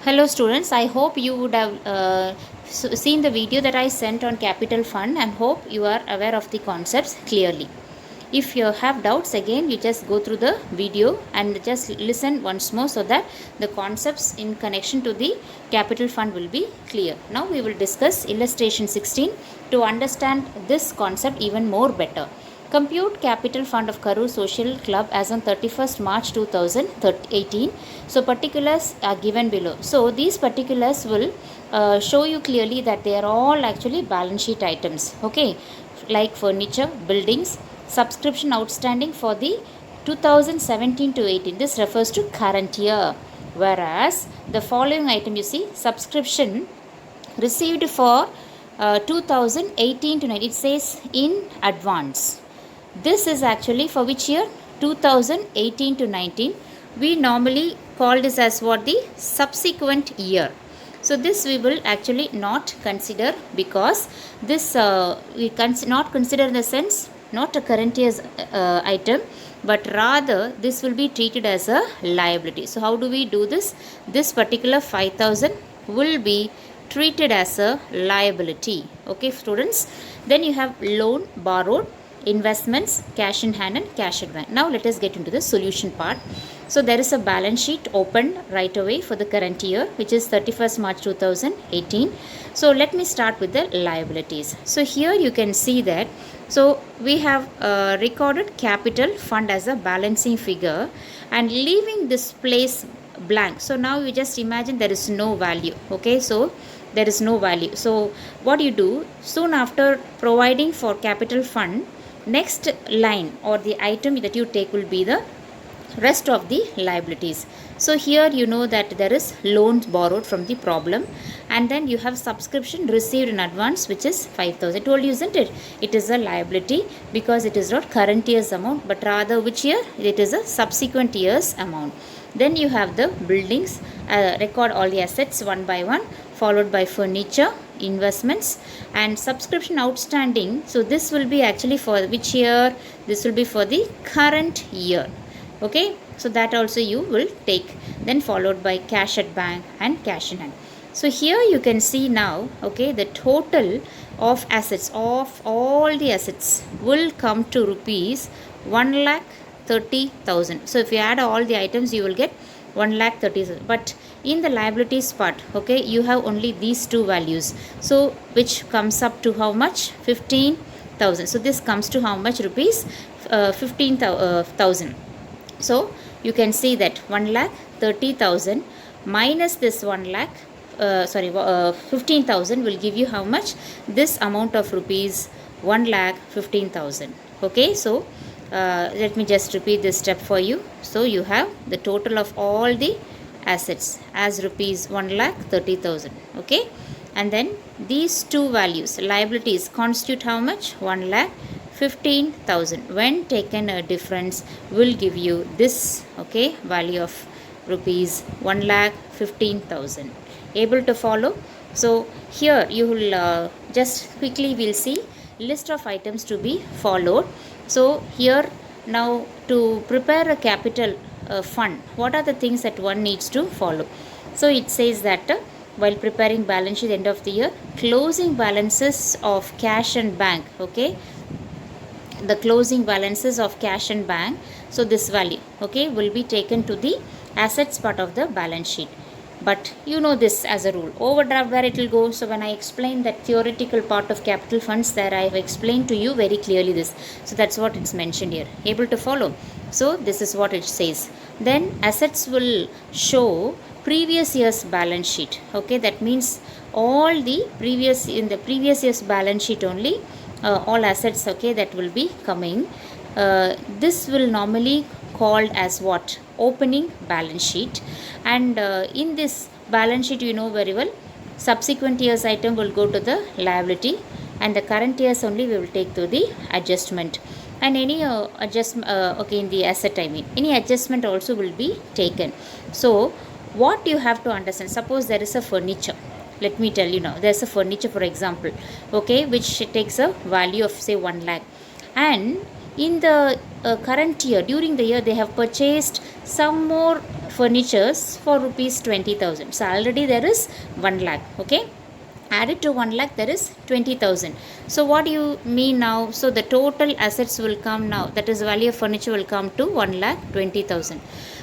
Hello students, I hope you would have seen the video that I sent on capital fund and hope you are aware of the concepts clearly. If you have doubts again, you just go through the video and just listen once more so that the concepts in connection to the capital fund will be clear. Now we will discuss illustration 16 to understand this concept even more better. Compute capital fund of Karur Social Club as on 31st March 2018. So particulars are given below. So these particulars will show you clearly that they are all actually balance sheet items. Okay, like furniture, buildings, subscription outstanding for the 2017 to 18. This refers to current year. Whereas the following item you see, subscription received for 2018 to 19, it says in advance. This is actually for which year? 2018 to 19. We normally call this as what? The subsequent year. So this we will actually not consider because this we not consider in the sense not a current year's item, but rather this will be treated as a liability. So how do we do this? This particular 5,000 will be treated as a liability. Okay students, then you have loan borrowed, investments, cash in hand and cash at bank. Now let us get into the solution part. So there is a balance sheet opened right away for the current year, which is 31st March 2018. So let me start with the liabilities. So here you can see that, so we have recorded capital fund as a balancing figure and leaving this place blank. So now you just imagine there is no value. Okay, so there is no value. So what you do, soon after providing for capital fund, next line or the item that you take will be the rest of the liabilities. So here you know that there is loans borrowed from the problem, and then you have subscription received in advance, which is 5,000. I told you, isn't it? It is a liability because it is not current year's amount, but rather which year? It is a subsequent year's amount. Then you have the buildings, record all the assets one by one, followed by furniture, investments and subscription outstanding. So this will be actually for which year? This will be for the current year. Okay, so that also you will take. Then followed by cash at bank and cash in hand. So here you can see now, okay, the total of assets of all the assets will come to rupees 1,30,000. So if you add all the items, you will get 1,30,000. But in the liabilities part, okay, you have only these two values. So which comes up to how much? 15,000. So this comes to how much rupees? 15,000. So you can see that 1,30,000 minus this 15,000 will give you how much? This amount of rupees 1,15,000. Okay, so let me just repeat this step for you. So you have the total of all the assets as rupees 1,30,000. Okay, and then these two values, liabilities, constitute how much? 1,15,000. When taken, a difference will give you this, okay, value of rupees 1,15,000. Able to follow? So here you will just quickly we'll see list of items to be followed. So here now to prepare a capital fund, what are the things that one needs to follow? So it says that while preparing balance sheet end of the year, closing balances of cash and bank, okay, the closing balances of cash and bank, so this value, okay, will be taken to the assets part of the balance sheet. But you know this as a rule, overdraft where it will go. So when I explain that theoretical part of capital funds, there I have explained to you very clearly this. So that's what it's mentioned here. Able to follow? So this is what it says. Then assets will show previous year's balance sheet. Okay, that means all the previous, in the previous year's balance sheet only, all assets, okay, that will be coming. This will normally called as what? Opening balance sheet. And in this balance sheet, you know very well, subsequent year's item will go to the liability and the current year's only we will take to the adjustment. And any adjustment, okay, in the asset, I mean, any adjustment also will be taken. So what you have to understand, suppose there is a furniture. Let me tell you now, there's a furniture, for example, okay, which takes a value of say 1 lakh. And in the current year, during the year, they have purchased some more furnitures for rupees 20,000. So already there is 1 lakh. Okay, added to 1 lakh there is 20,000. So what do you mean now? So the total assets will come now, that is value of furniture will come to 1 lakh 20,000.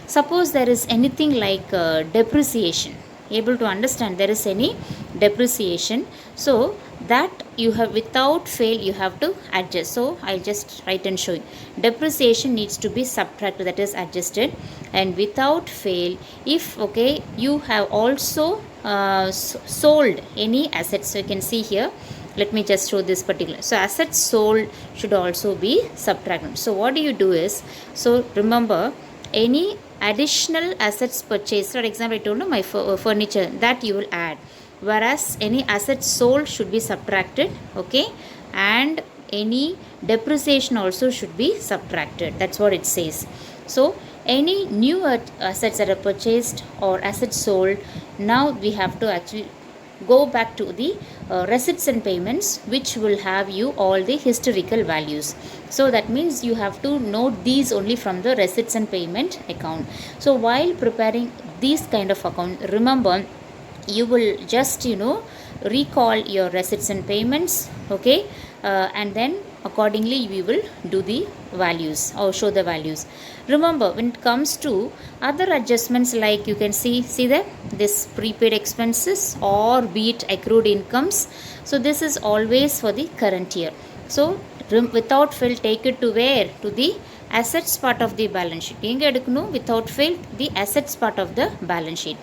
Suppose there is anything like depreciation, able to understand, there is any depreciation, so that you have, without fail you have to adjust. So I'll just write and show you. Depreciation needs to be subtracted, that is adjusted. And without fail, if okay, you have also sold any assets, so you can see here, let me just show this particular. So assets sold should also be subtracted. So what do you do is, so remember, any additional assets purchased, for example I told you my furniture, that you will add, whereas any assets sold should be subtracted. Okay, and any depreciation also should be subtracted. That's what it says. So any new assets that are purchased or assets sold, now we have to actually go back to the receipts and payments, which will have you all the historical values. So that means you have to note these only from the receipts and payment account. So while preparing these kind of account, remember, you will just recall your receipts and payments. Okay, and then accordingly we will do the values or show the values. Remember, when it comes to other adjustments, like you can see that this prepaid expenses or be it accrued incomes, so this is always for the current year. So without fail, take it to where? To the assets part of the balance sheet. Enga edukunu? Without fail, the assets part of the balance sheet.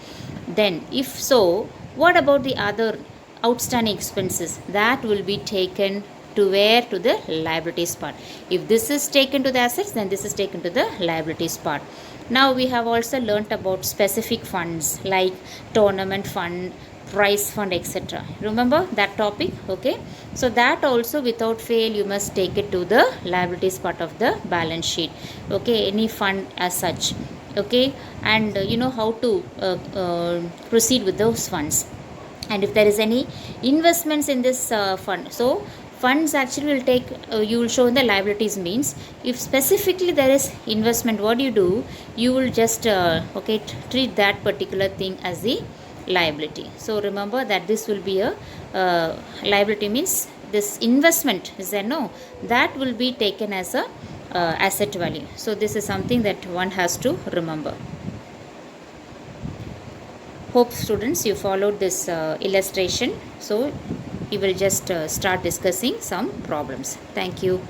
Then if so, what about the other outstanding expenses? That will be taken to where? To the liabilities part. If this is taken to the assets, then this is taken to the liabilities part. Now we have also learnt about specific funds like tournament fund, prize fund, etc. Remember that topic? Okay, so that also without fail you must take it to the liabilities part of the balance sheet. Okay, any fund as such. Okay, and you know how to proceed with those funds. And if there is any investments in this fund, so funds actually will take, you will show in the liabilities. Means if specifically there is investment, what do? You will just okay, treat that particular thing as the liability. So remember that this will be a liability, means this investment is there, no, that will be taken as a asset value. So this is something that one has to remember. Hope students you followed this illustration. So we will just start discussing some problems. Thank you.